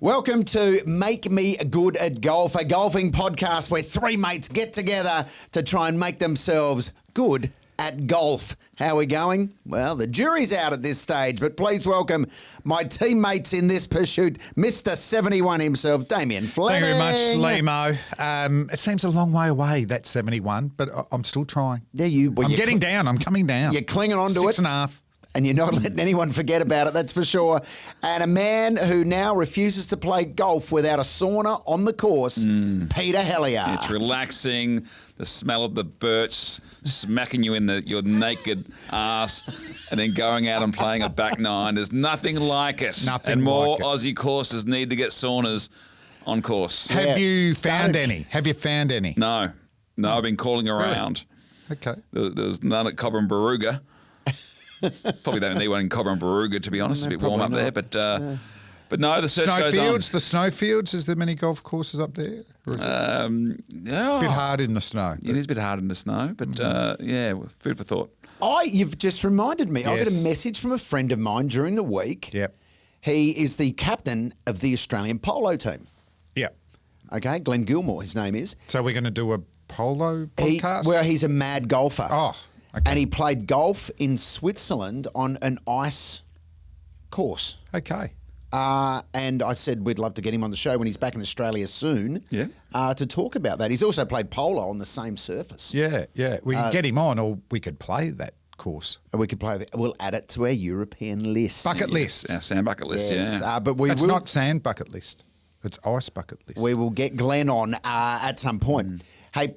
Welcome to Make Me Good at Golf, a golfing podcast where three mates get together to try and make themselves good at golf. How are we going? Well, the jury's out at this stage, but please welcome my teammates in this pursuit, Mr. 71 himself, Lehmo and Flem. Thank you very much, Lehmo. It seems a long way away, that 71, but I'm still trying. Yeah, I'm getting down. I'm coming down. You're clinging on to it. 6.5. And you're not letting anyone forget about it, that's for sure. And a man who now refuses to play golf without a sauna on the course, Peter Hellier. It's relaxing, the smell of the birch smacking you in your naked ass, and then going out and playing a back nine. There's nothing like it. And more Aussie courses need to get saunas on course. Have you found any? No, I've been calling around. Okay. There's none at Cobram Baruga. Probably don't need one in Cobram Baruga, to be honest. It's a bit warm up there, but no, the search goes on. The snowfields, is there many golf courses up there? Or is it a bit hard in the snow? It is a bit hard in the snow, but yeah, food for thought. You've just reminded me. Yes. I got a message from a friend of mine during the week. Yep. He is the captain of the Australian polo team. Yep. Okay, Glenn Gilmore, his name is. So we're going to do a polo podcast? He's a mad golfer. Oh, okay. And he played golf in Switzerland on an ice course. Okay. And I said we'd love to get him on the show when he's back in Australia soon to talk about that. He's also played polo on the same surface. Yeah. We could get him on, or we could play that course. We could play that. We'll add it to our European list. Bucket list. Our sand bucket list, yes. yeah. But it's not sand bucket list. It's ice bucket list. We will get Glenn on at some point. Hey,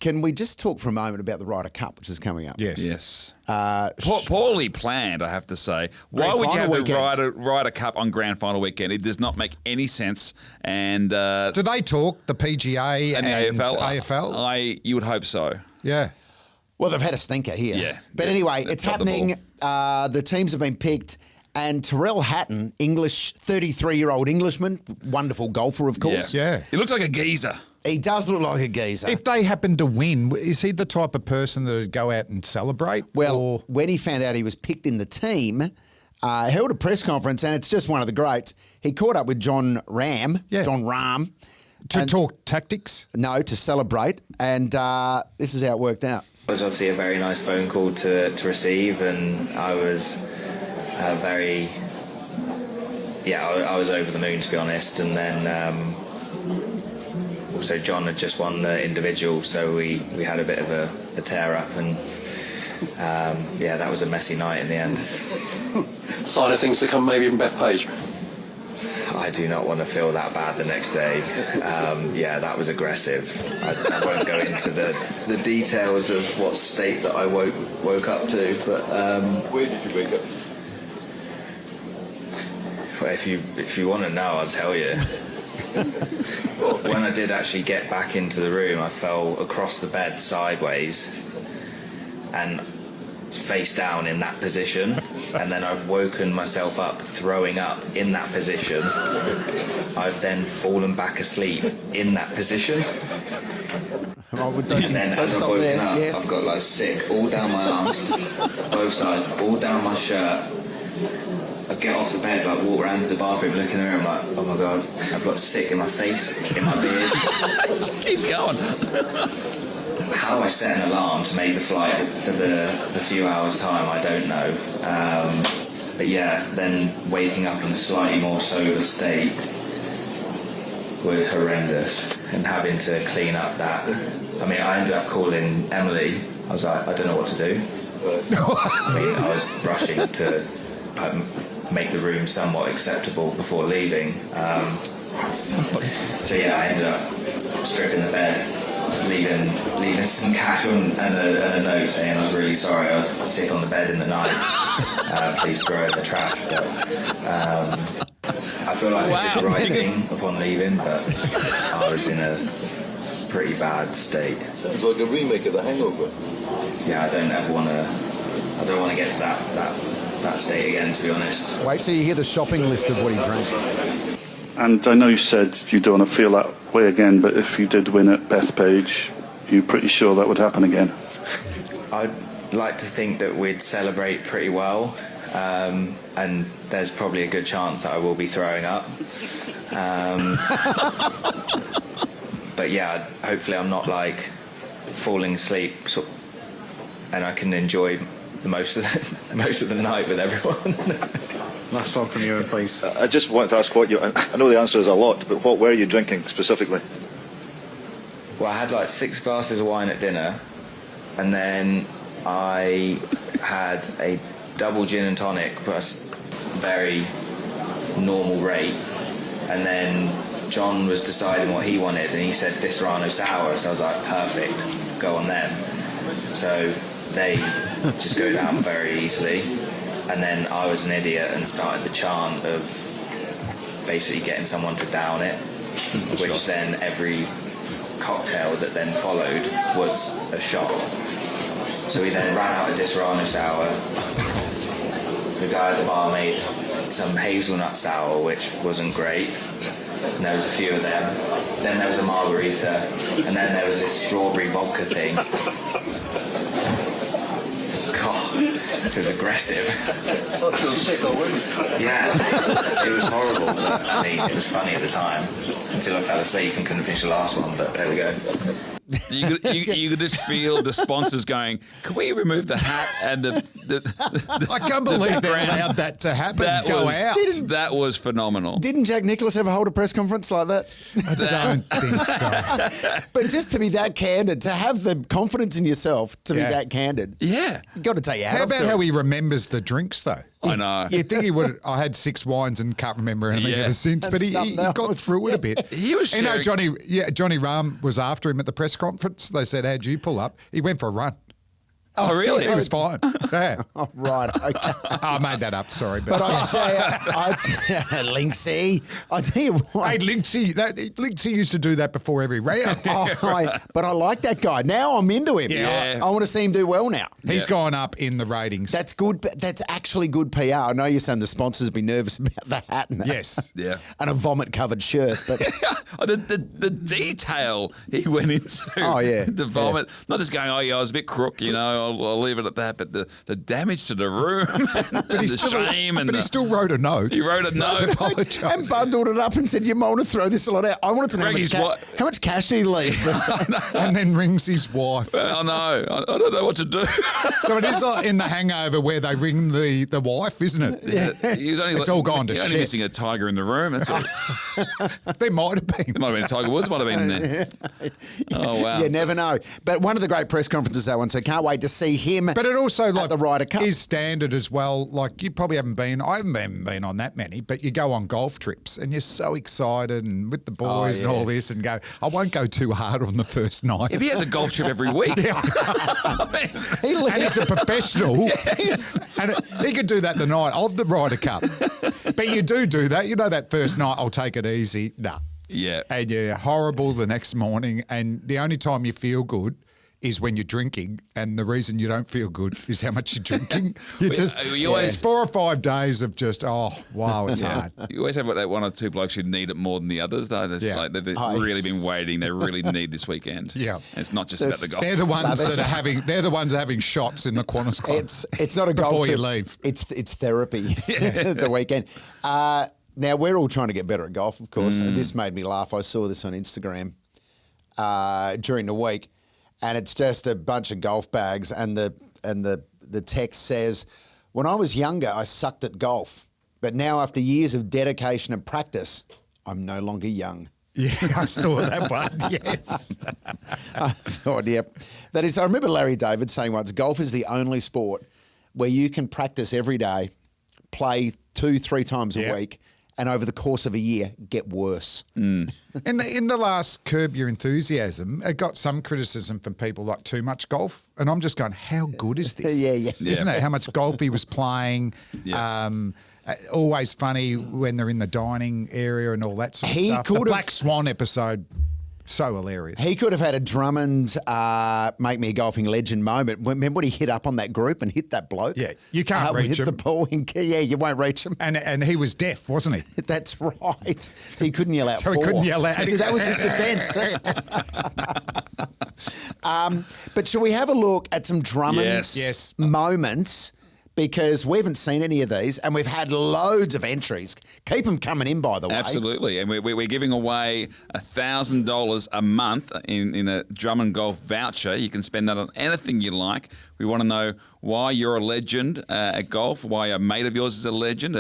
can we just talk for a moment about the Ryder Cup, which is coming up? Yes. Poorly planned, I have to say. Why would you have the Ryder Cup on Grand Final weekend? It does not make any sense. And do they talk, the PGA and the AFL? You would hope so. Yeah. Well, they've had a stinker here. Yeah. But anyway, it's happening. The teams have been picked. And Tyrrell Hatton, 33-year-old Englishman, wonderful golfer, of course. Yeah. He looks like a geezer. He does look like a geezer. If they happen to win, is he the type of person that would go out and celebrate? Well, when he found out he was picked in the team, held a press conference, and it's just one of the greats. He caught up with John Rahm. To talk tactics? No, to celebrate. And this is how it worked out. It was obviously a very nice phone call to receive, and I was I was over the moon, to be honest. And then also John had just won the individual, so we had a bit of a tear up, and that was a messy night in the end. Sign of things to come maybe from Beth Page. I do not want to feel that bad the next day. That was aggressive. I won't go into the details of what state that I woke up to, but where did you wake up? Well, if you want to know, I'll tell you. When I did actually get back into the room, I fell across the bed sideways and face down in that position, and then I've woken myself up throwing up in that position. I've then fallen back asleep in that position. And then as I've woken up, I've got like sick all down my arms, both sides, all down my shirt. I get off the bed, like walk around to the bathroom, look in the mirror, I'm like, oh my God, I've got sick in my face, in my beard. Keeps going. How I set an alarm to make the flight for the few hours time, I don't know. But yeah, then waking up in a slightly more sober state was horrendous, and having to clean up that. I mean, I ended up calling Emily. I was like, I don't know what to do. I was rushing to make the room somewhat acceptable before leaving. So yeah, I ended up stripping the bed, leaving some cash and a note saying I was really sorry, I was sick on the bed in the night. Please throw it in the trash. But, I feel like I did the right thing upon leaving, but I was in a pretty bad state. Sounds like a remake of The Hangover. Yeah, I don't want to get to that state again, to be honest. Wait till you hear the shopping list of what he drank. And I know you said you don't want to feel that way again, but if you did win at Bethpage, you're pretty sure that would happen again? I'd like to think that we'd celebrate pretty well. and there's probably a good chance that I will be throwing up. But yeah, hopefully I'm not like falling asleep, and I can enjoy most of the night with everyone. Last one from you, please. I just wanted to ask I know the answer is a lot, but what were you drinking specifically? Well, I had like 6 glasses of wine at dinner, and then I had a double gin and tonic plus very normal rate, and then John was deciding what he wanted, and he said Disaronno sour, so I was like, perfect, go on them. So they just go down very easily, and then I was an idiot and started the chant of basically getting someone to down it, which then every cocktail that then followed was a shot. So we then ran out of Disaronno sour. The guy at the bar made some hazelnut sour, which wasn't great. And there was a few of them. Then there was a margarita, and then there was this strawberry vodka thing. God, it was aggressive. Yeah, it was horrible. But, I mean, it was funny at the time until I fell asleep and couldn't finish the last one. But there we go. You could just feel the sponsors going, can we remove the hat and the I can't believe they allowed that to happen. That was phenomenal. Didn't Jack Nicklaus ever hold a press conference like that? I don't think so. But just to be that candid, to have the confidence in yourself to be that candid. Yeah. You've got to take your hat How off about to how him. he remembers the drinks, though? I know. You'd think he would. I had 6 wines and can't remember anything Yeah. ever since. But he something got else. through it a bit. He was You know, sharing- Johnny Rahm was after him at the press conference. They said, "How'd you pull up?" He went for a run. Oh, really? He was fine. Yeah. Oh, right, okay. I made that up. Sorry, But I'd say, Linksy, I tell you what. Hey, Linksy used to do that before every round. But I like that guy. Now I'm into him. Yeah. I want to see him do well now. He's gone up in the ratings. That's good. That's actually good PR. I know you're saying the sponsors be nervous about the hat and that. Yes. Yeah. And a vomit-covered shirt. But the detail he went into. Oh, yeah. The vomit. Not just going, oh, yeah, I was a bit crook, you know, I'll leave it at that. But the damage to the room and the shame. He still wrote a note. He wrote a note. and bundled it up and said, you might want to throw this a lot out. I wanted to know Rang his how much cash did he leave? And then rings his wife. I know. I don't know what to do. So it is like in The Hangover where they ring the wife, isn't it? Yeah. It's all gone to He's only shit. missing a tiger in the room. That's it. There might have been. It might have been Tiger Woods. Might have been in there. Oh wow. You never know. But one of the great press conferences, that one. So can't wait to see him. But it also, like, the Ryder Cup is standard as well. Like, you probably haven't been, I haven't been on that many, but you go on golf trips and you're so excited and with the boys and all this and go, I won't go too hard on the first night. If he has a golf trip every week. And he's a professional. And he could do that the night of the Ryder Cup. But you do that. You know, that first night, I'll take it easy. Nah. Yeah. And you're horrible the next morning. And the only time you feel good is when you're drinking, and the reason you don't feel good is how much you're drinking. It's 4 or 5 days of just, oh, wow, it's hard. You always have that one or two blokes who need it more than the others, though. It's like they've really been waiting. They really need this weekend. Yeah. And it's not just about the golf. They're the ones that are having. They're the ones having shots in the Qantas Club. It's not a golf before trip. you leave. It's therapy. The weekend. Now we're all trying to get better at golf, of course. And this made me laugh. I saw this on Instagram during the week. And it's just a bunch of golf bags, and the text says, when I was younger, I sucked at golf, but now after years of dedication and practice, I'm no longer young. Yeah, I saw that one, yes. I thought, yep. That is, I remember Larry David saying once, golf is the only sport where you can practice every day, play 2-3 times a week, and over the course of a year, get worse. In the last Curb Your Enthusiasm, it got some criticism from people like too much golf. And I'm just going, how good is this? Yeah. Isn't it? How much golf he was playing. Yeah. Always funny when they're in the dining area and all that sort of stuff. The Black Swan episode, so hilarious. He could have had a Drummond make me a golfing legend moment. Remember when he hit up on that group and hit that bloke? Yeah, you can't reach hit him. the ball. You won't reach him. And he was deaf, wasn't he? That's right. So he couldn't yell out So four. he couldn't yell out. See, that was his defence. But shall we have a look at some Drummond Yes. moments because we haven't seen any of these, and we've had loads of entries. Keep them coming in, by the way. Absolutely, and we're giving away $1,000 a month in a Drummond golf voucher. You can spend that on anything you like. We want to know why you're a legend at golf, why a mate of yours is a legend,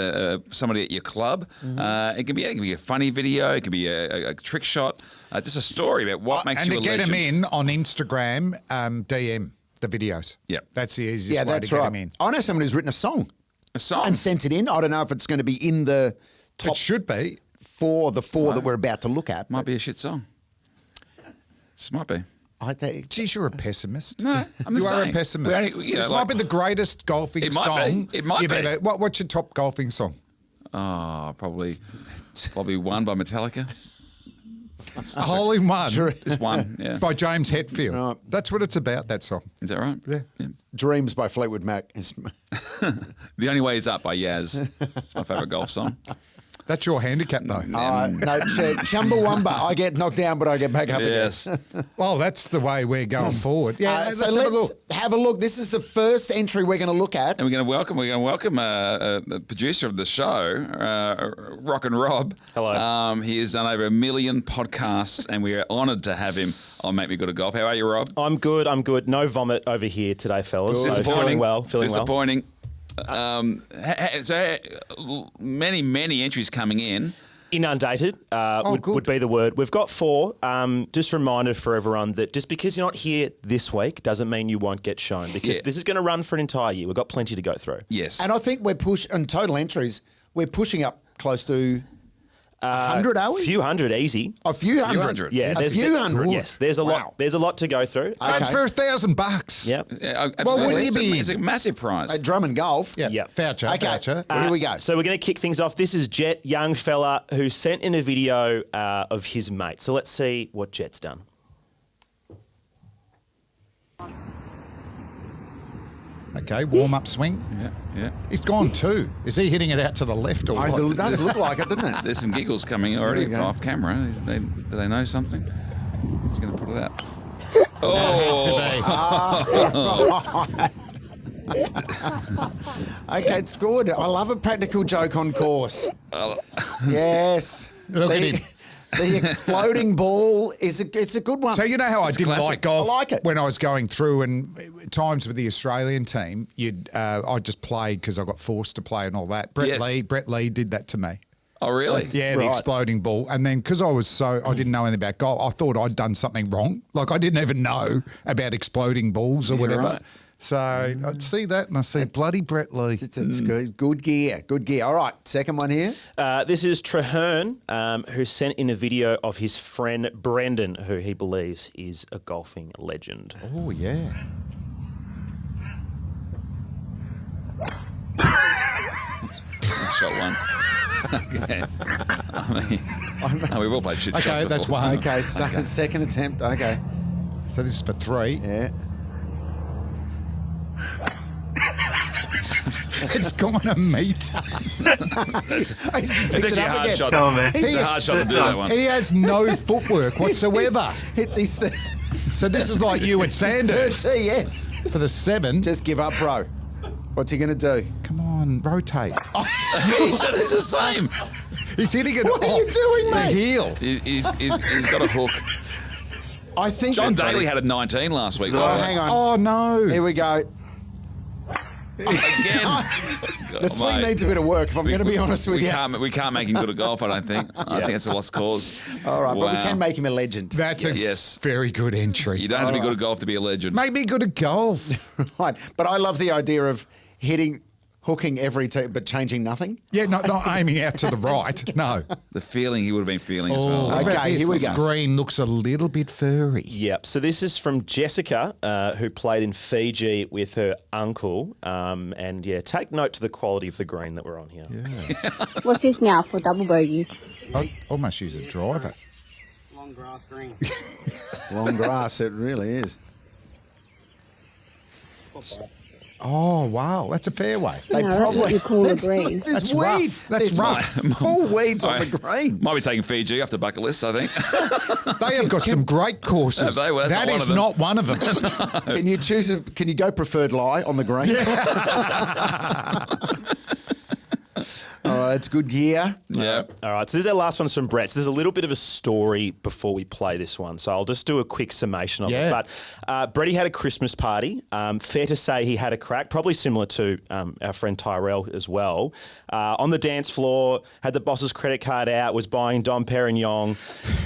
somebody at your club. It can be a funny video, it can be a trick shot, just a story about what makes you a legend. And to get them in on Instagram, DM the videos. Yeah. That's the easiest way to get them in. I know someone who's written a song. A song? And sent it in. I don't know if it's going to be in the top. It should be. Four that we're about to look at. Might be a shit song. This might be. I think. Geez, you're a pessimist. No, I'm just You are saying. a pessimist. This like- might be the greatest golfing It might song be. It might you've be. ever. What's your top golfing song? Oh, probably one by Metallica. A hole in one. Just one, yeah. By James Hetfield. Right. That's what it's about, that song. Is that right? Yeah. Dreams by Fleetwood Mac. The Only Way Is Up by Yaz. It's my favourite golf song. That's your handicap, though. No, Chumbawamba. I get knocked down, but I get back up Yes. again. Well, that's the way we're going forward. Yeah, So let's have a look. have a look. This is the first entry we're going to look at. And we're going to welcome the producer of the show, Rock and Rob. Hello. He has done over 1 million podcasts, and we are honoured to have him on Make Me Good at Golf. How are you, Rob? I'm good. No vomit over here today, fellas. So feeling well. Disappointing. So many entries coming in. Inundated would be the word. We've got 4. Just a reminder for everyone that just because you're not here this week doesn't mean you won't get shown, because this is going to run for an entire year. We've got plenty to go through. Yes. And I think on total entries, we're pushing up close to 100, are we? A few hundred, easy. A few hundred. Yeah, a few hundred. Yes, there's a lot. There's a lot to go through. That's for $1,000. Yep. Yeah, Well, wouldn't you be? It's a massive prize. At Drummond Golf. Yeah. Yep. Voucher. Okay. Voucher. Here we go. So we're going to kick things off. This is Jet, young fella who sent in a video of his mate. So let's see what Jet's done. Okay, warm-up swing. Yeah. He's gone 2. Is he hitting it out to the left or what? It does look like it, doesn't it? There's some giggles coming already There we go. off camera. Do they know something? He's going to put it out. Okay, it's good. I love a practical joke on course. Yes. Look at him. The exploding ball it's a good one. So you know how I didn't classic. like golf I like it. when I was going through, and times with the Australian team, I just played because I got forced to play and all that. Brett Lee did that to me. Oh, really? Yeah, the exploding ball. And then because I didn't know anything about golf, I thought I'd done something wrong. Like I didn't even know about exploding balls or whatever. right. So I'd see that and I see bloody Brett Lee. It's good. Good gear. Good gear. All right, second one here. This is Traherne, who sent in a video of his friend Brendan, who he believes is a golfing legend. Oh, yeah. Shot one. Okay. We've all played shit shots Okay, that's before. one. Okay, second attempt. Okay. So this is for 3. Yeah. It's gone a metre. He's It's picked it actually a up hard again. shot. Come on, man. It's a hard shot to do that one. He has no footwork whatsoever. It's his So this is like you at third Sanders tee, yes. for the 7. Just give up, bro. What's he going to do? Come on, rotate. It's the same. He's hitting it What are off you doing, the mate? heel. He's got a hook. I think John Daly had a 19 last week. Oh, hang on. Oh, no. Here we go. Again. The swing needs a bit of work, if I'm going to be honest with you. We can't make him good at golf, I don't think. I think it's a lost cause. All right, but we Wow. can make him a legend. That's a Yes. very good entry. You don't have to be good at golf to be a legend. Make me good at golf. Right. But I love the idea of hooking every tee, but changing nothing. Yeah, not aiming out to the right. No. The feeling he would have been feeling as Oh, well. what about Okay, this? here we This go. green looks a little bit furry. Yep. So this is from Jessica, who played in Fiji with her uncle. And yeah, take note to the quality of the green that we're on here. What's this now for double bogey? I'd almost use a driver. Long grass green. Long grass, it really is. Oh, wow. That's a fair way. They No, that's what you call a green. There's That's weed. rough. That's There's rough. full weeds on the green. Might be taking Fiji off the bucket list, I think. They have got some great courses. Have they? Well, that's That is not one of them. Can you choose? Can you go preferred lie on the green? All right, it's good gear. Yeah. All right, so this is our last one from Brett. So there's a little bit of a story before we play this one. So I'll just do a quick summation of it. But Bretty had a Christmas party. Fair to say he had a crack, probably similar to our friend Tyrell as well. On the dance floor, had the boss's credit card out, was buying Dom Perignon,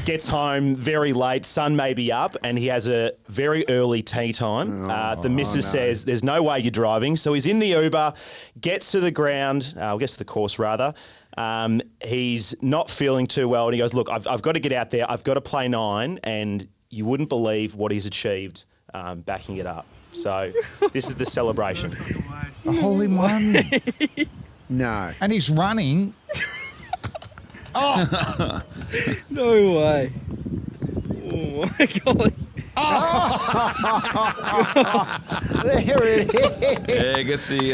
gets home very late, sun may be up, and he has a very early tea time. The missus says, there's no way you're driving. So he's in the Uber, gets to the ground, gets to the course rather. He's not feeling too well, and he goes, look, I've got to get out there. I've got to play 9, and you wouldn't believe what he's achieved backing it up. So this is the celebration. A hole in one. No. And he's running. No way. Oh my God. There it is. Yeah, gets the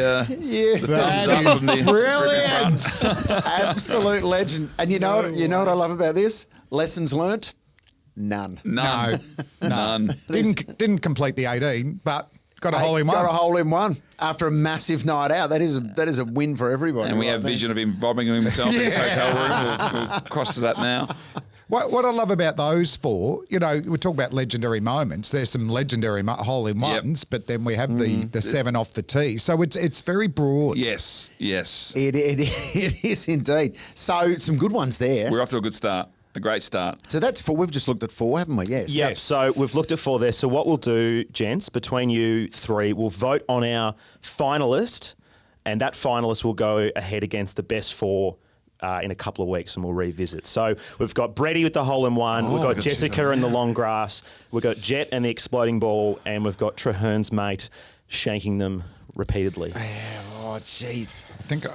thumbs That up from the brilliant. Absolute legend. And you know what I love about this? Lessons learnt? None. None. None. Didn't complete the 18, but got a hole in one. Got a hole in one after a massive night out. That is a win for everybody. And we have vision of him vomiting himself in his hotel room. We'll cross to that now. What I love about those four, we talk about legendary moments. There's some legendary hole in ones, but then we have the 7 off the tee. So it's very broad. Yes. It is indeed. So some good ones there. We're off to a good start. A great start. So that's 4. We've just looked at 4, haven't we? Yes. Yeah, so we've looked at 4 there. So what we'll do, gents, between you 3, we'll vote on our finalist, and that finalist will go ahead against the best 4 in a couple of weeks, and we'll revisit. So we've got Bretty with the hole in one, we've got Jessica in the long grass, we've got Jet and the exploding ball, and we've got Traherne's mate shanking them repeatedly. Oh, gee. I think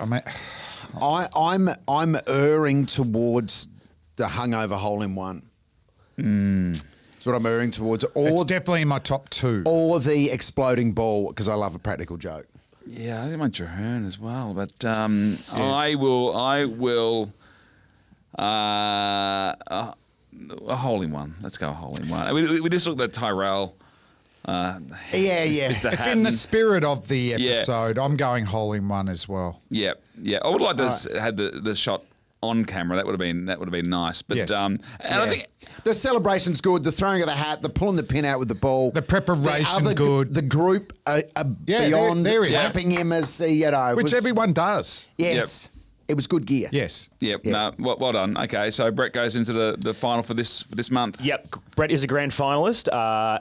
I'm erring towards the hungover hole in one. That's what I'm erring towards. It's definitely in my top 2. Or the exploding ball, because I love a practical joke. Yeah, I think my Traherne as well, but I will a hole in one. Let's go a hole in one. We just looked at Tyrell. It's in the spirit of the episode. I'm going hole in one as well. Yeah. I would like to have the shot on camera. That would have been nice. But Yes. and I think The celebration's good. The throwing of the hat, the pulling the pin out with the ball. The preparation good. The group beyond there it is. clapping him as the, Which was, everyone does. Yes. It was good gear. Yes. Yep. No, well done. Okay, so Brett goes into the final for this month. Yep, Brett is a grand finalist,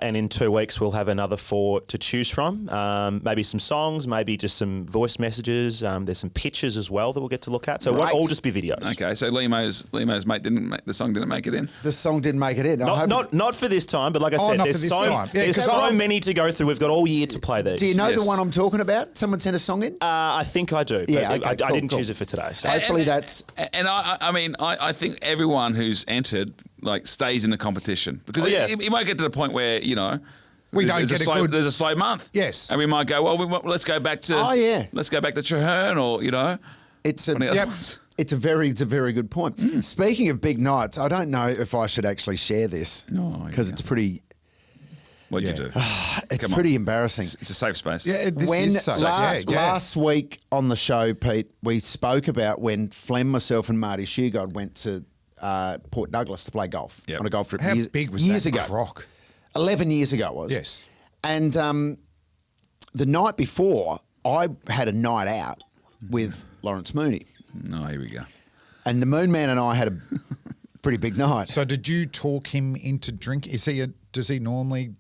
and in 2 weeks we'll have another 4 to choose from. Maybe some songs, maybe just some voice messages. There's some pictures as well that we'll get to look at. So it won't all just be videos. Okay, so Lehmo's mate the song didn't make it in. The song didn't make it in. Not for this time, but like I said, not there's for this time. Yeah, there's 'cause so many to go through. We've got all year to play these. Do you know Yes. the one I'm talking about? Someone sent a song in? I think I do. But Yeah, okay, I cool, didn't cool. choose it for today. So. Hopefully that's... And I think everyone who's entered stays in the competition because it might get to the point where We don't there's get a a slow, good- There's a slow month. Yes. And we might go, let's go back to let's go back to Traherne or It's one of the a, other ones. it's a very good point. Speaking of big nights, I don't know if I should actually share this because it's pretty... What'd you do? It's Come on. pretty embarrassing. It's a safe space. Yeah, this When is so. last week on the show, Pete, we spoke about when Flem, myself, and Marty Sheargod went to Port Douglas to play golf Yep. on a golf trip. How big was years that ago? croc? 11 years ago it was. Yes. And the night before, I had a night out with Lawrence Mooney, No, here we go. and the Moon Man and I had a pretty big night. So did you talk him into drink? Does he normally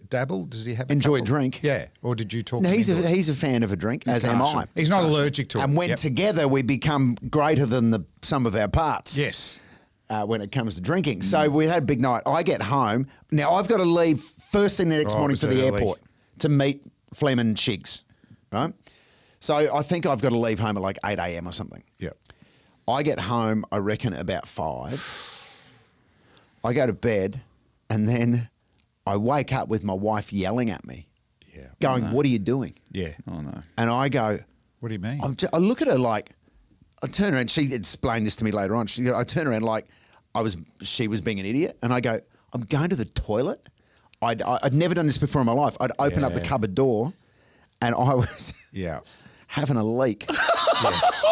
dabble? Does he have Enjoy a couple? drink. Yeah. Or did you talk No, him he's into it? a fan of a drink, as am I. He's not allergic to it. And when Yep. together we become greater than the sum of our parts. Yes. When it comes to drinking. So we had a big night. I get home. Now, I've got to leave first thing the next Oh, morning it for was the early. airport to meet Flem and Shigs, right? So I think I've got to leave home at like 8 a.m. or something. Yeah. I get home, I reckon, at about 5. I go to bed, and then I wake up with my wife yelling at me going, what are you doing? Yeah. Oh, no. And I go, What do you mean? I look at her like, I turn around, she explained this to me later on. I turn around like she was being an idiot. And I go, I'm going to the toilet. I'd never done this before in my life. I'd open up the cupboard door and I was having a leak. Yes.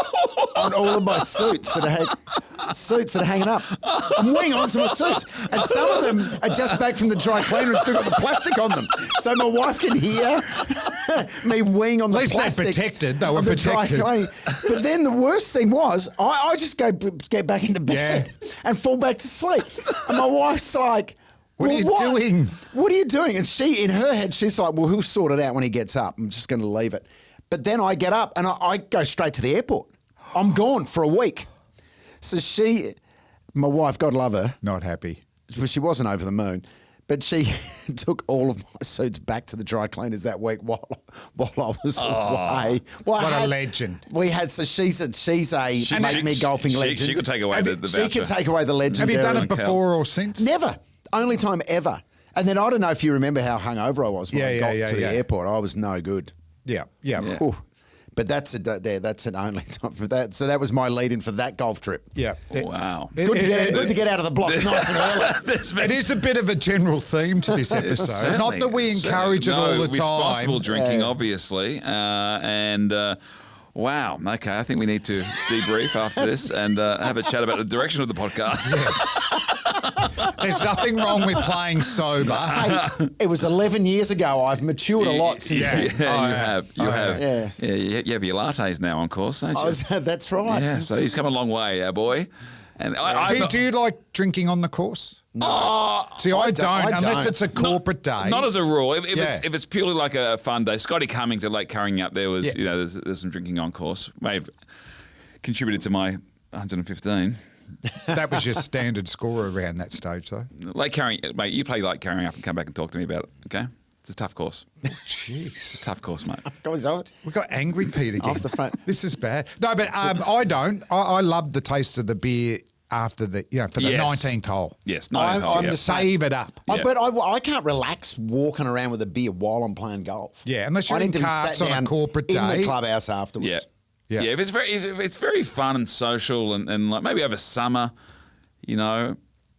On all of my suits that are hanging up. I'm weeing onto my suits. And some of them are just back from the dry cleaner and still got the plastic on them. So my wife can hear me weeing on the plastic. At least they're protected. They were of the dry protected. cleaner. But then the worst thing was, I just get back into bed and fall back to sleep. And my wife's like, What are you doing? What are you doing? And she, in her head, she's like, well, he'll sort it out when he gets up. I'm just going to leave it. But then I get up and I go straight to the airport. I'm gone for a week. So my wife, God love her. Not happy. Well, she wasn't over the moon, but she took all of my suits back to the dry cleaners that week while I was away. Well, What a legend. We had, so she's a make me golfing legend. She could take away the voucher. She could take away the legend. Have you done it before or since? Never. Only time ever. And then I don't know if you remember how hungover I was when I got to the airport. I was no good. Yeah. Ooh. But that's an only time for that. So that was my lead-in for that golf trip. Yeah. Wow. Good to get out of the blocks nice and early. It is a bit of a general theme to this episode. Not that we encourage it all the time. Responsible drinking, obviously. Wow. Okay, I think we need to debrief after this and have a chat about the direction of the podcast. Yes. There's nothing wrong with playing sober. Hey, it was 11 years ago. I've matured a lot since then. Yeah, you have. Yeah. Yeah, you have your lattes now on course, don't you? That's right. Yeah, so he's come a long way, our boy. And Do you like drinking on the course? No. See, I don't, unless don't. it's a corporate day. Not as a rule. If it's purely like a fun day, Scotty Cummings at Lake Carrying-up, there was there's some drinking on course. May have contributed to my 115. That was your standard score around that stage, though. Lake Carrying, mate. You play Lake Carrying-up and come back and talk to me about it. Okay, it's a tough course. Jeez, Tough course, mate. We got angry Pete again. Off the front. This is bad. No, but I don't. I love the taste of the beer after the for the 19th hole. Yes, 19th hole. I'm yeah. the same. Save it up. But I can't relax walking around with a beer while I'm playing golf. Yeah, unless you're I in need to be carts sat on a down corporate in day. the clubhouse afterwards. Yeah. Yeah. Yeah, if it's very fun and social and like maybe over summer, you know,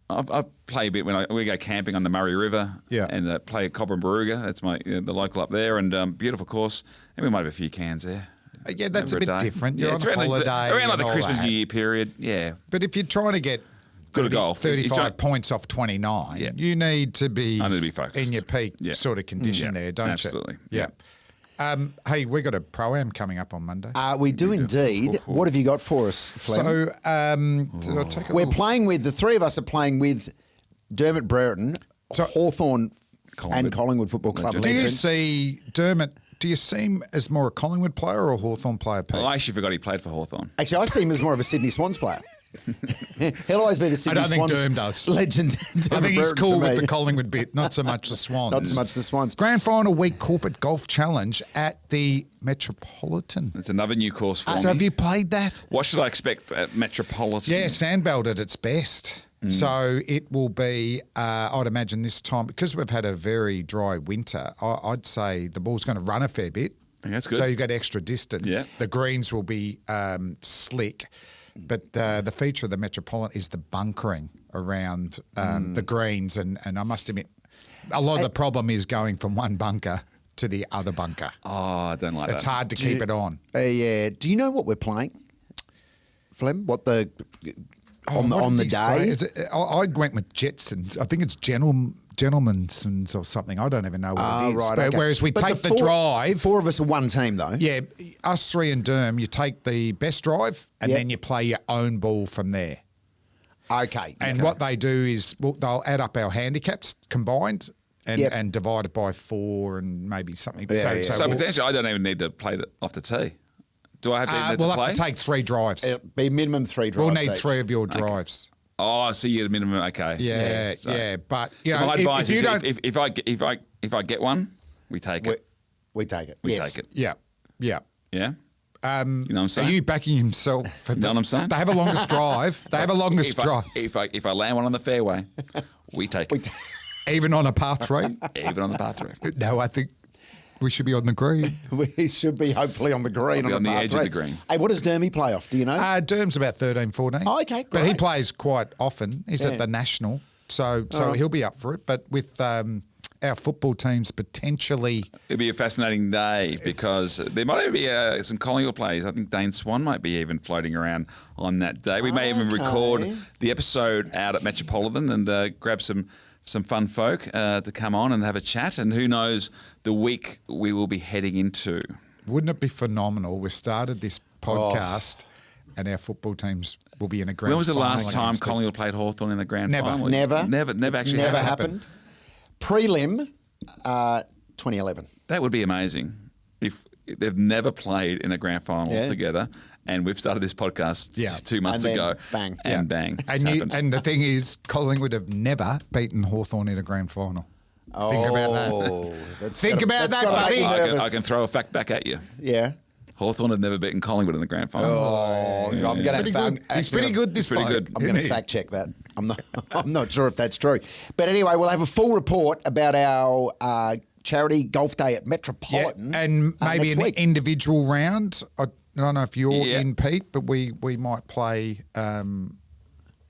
I play a bit when we go camping on the Murray River. Yeah. And play at Cobram Baruga. That's the local up there, and beautiful course. And we might have a few cans there. Yeah, that's a Over bit day. different. You're Yeah, on it's a around holiday. around like the and all Christmas that. New Year period. Yeah. But if you're trying to get Good at golf. 35 points off 29, you need to be, I need to be focused. in your peak sort of condition there, don't absolutely. you? Yeah. Hey, we got a pro-am coming up on Monday. We do indeed. What have you got for us, Flem? So, did I take a We're little- playing with, the three of us are playing with Dermot Brereton, Hawthorn and Collingwood Football Club Do you legend. see Dermot, do you see him as more a Collingwood player or a Hawthorn player, Pete? I actually forgot he played for Hawthorn. Actually, I see him as more of a Sydney Swans player. He'll always be the Sydney don't think Swans Derm does. legend. I think he's cool with the Collingwood bit, not so much the Swans. Not so much the Swans. Grand final week corporate golf challenge at the Metropolitan. It's another new course for me. So have you played that? What should I expect at Metropolitan? Yeah, sandbelt at its best. So it will be, I'd imagine this time, because we've had a very dry winter, I'd say the ball's going to run a fair bit. Okay, that's good. So you've got extra distance. Yeah. The greens will be slick. But the feature of the Metropolitan is the bunkering around the greens. And I must admit, a lot of the problem is going from one bunker to the other bunker. Oh, I don't like It's that. hard to keep it on. Yeah. Do you know what we're playing, Flem? What the on What the did he say? day? Is it, I went with Jetsons. I think it's Gentleman's or something. I don't even know what it is. Right. But Okay. whereas we But take the drive. Four of us are one team, though. Yeah, us three and Derm, you take the best drive and then you play your own ball from there. Okay. And what they do is they'll add up our handicaps combined and divide it by 4 and maybe something. So potentially I don't even need to play off the tee. Do I have to we'll play? have to take 3 drives. It'll be minimum 3 drives. We'll need each. 3 of your drives. Oh, I see you at a minimum. Okay. Yeah. But you So know, my advice if you is don't, if I get one, we take it. We take it. We Yes. take it. yeah. Yeah. You know what I'm saying? Are you backing himself for You know what I'm saying? They have a longest drive. They have a longest drive. If I land one on the fairway, we take it. Even on a par 3? Even on the par 3. No, I think We should be on the green. We should be hopefully on the green. I'll be on the par edge three. of the green. Hey, what does Dermy play off? Do you know? Derm's about 13, 14. Oh, okay, But he great. plays quite often. He's Yeah. at the national, so right. he'll be up for it. But with our football teams potentially... It'll be a fascinating day because there might even be some Collingwood players. I think Dane Swan might be even floating around on that day. We may even record the episode out at Metropolitan and grab some fun folk to come on and have a chat. And who knows the week we will be heading into. Wouldn't it be phenomenal? We started this podcast and our football teams will be in a grand When was the final last time against Collingwood played Hawthorn in the grand Never. final? Never. Never actually Never happened. happened. Prelim, 2011. That would be amazing if they've never played in a grand final together. And we've started this podcast 2 months And then ago. bang. And bang. And the thing is, Collingwood have never beaten Hawthorn in a grand final. Think about that. Think about that, buddy. I can throw a fact back at you. Yeah. Hawthorn have never beaten Collingwood in the grand final. Oh, I'm going to He's pretty good. This pretty bloke. good. I'm going to fact check that. I'm not sure if that's true. But anyway, we'll have a full report about our charity golf day at Metropolitan. And maybe next an week. individual round. I don't know if you're in, Pete, but we might play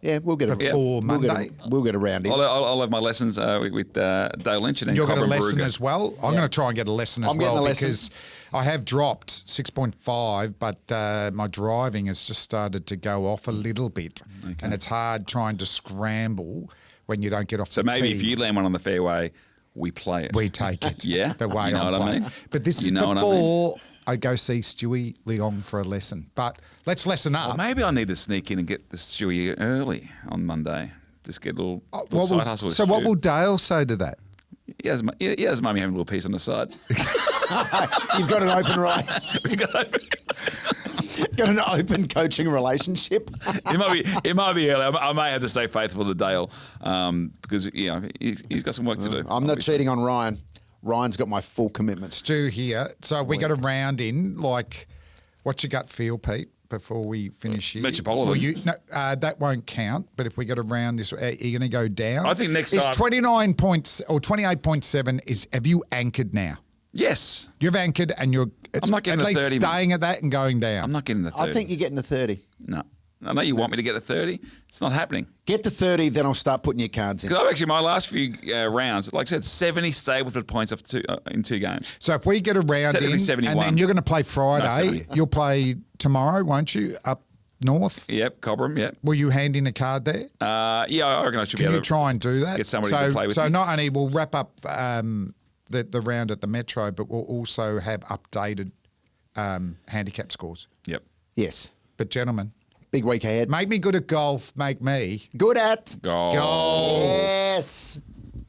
Yeah, we'll get a before Monday. We'll get a round in. I'll have my lessons with Dale Lynch and then You're going to Cobram lesson Barugga. as well. I'm going to try and get a lesson as I'm getting well a lesson. because I have dropped 6.5, but my driving has just started to go off a little bit, and it's hard trying to scramble when you don't get off So the maybe tee. if you land one on the fairway, we play it. We take it. Yeah? The way You know I what I play. mean? But this You is know what I before I go see Stewie Leong for a lesson. But let's lesson up. Or maybe I need to sneak in and get the Stewie early on Monday. Just get a little side hustle. So what will Dale say to that? He has mummy having a little piece on the side. You've got an open got an open coaching relationship. It might be early. I may have to stay faithful to Dale because he's got some work to do. I'm not cheating on Ryan. Ryan's got my full commitment. Stu here. So we got a round in. Like, what's your gut feel, Pete, before we finish here? Metropolitan. That won't count. But if we get around this, are you going to go down? I think next is time 29 points or 28.7 is. Have you anchored now? Yes. You've anchored, and you're. I'm not getting at the least 30, staying at that and going down. I'm not getting the 30. I think you're getting to 30. No. I know you want me to get to 30. It's not happening. Get to 30, then I'll start putting your cards in. Because I've actually, my last few rounds, like I said, 70 Stableford points off in 2 games. So if we get a round Technically in, 71. and then you're going to play Friday, 70. you'll play tomorrow, won't you? Up north. Yep, Cobram, yep. Will you hand in a card there? Yeah, I reckon I should be Can able you to try and do that? get somebody to play with So me. not only we'll wrap up the round at the Metro, but we'll also have updated handicap scores. Yep. Yes. But gentlemen, big week ahead. make me good at golf. Make me Good at Golf. golf. Yes.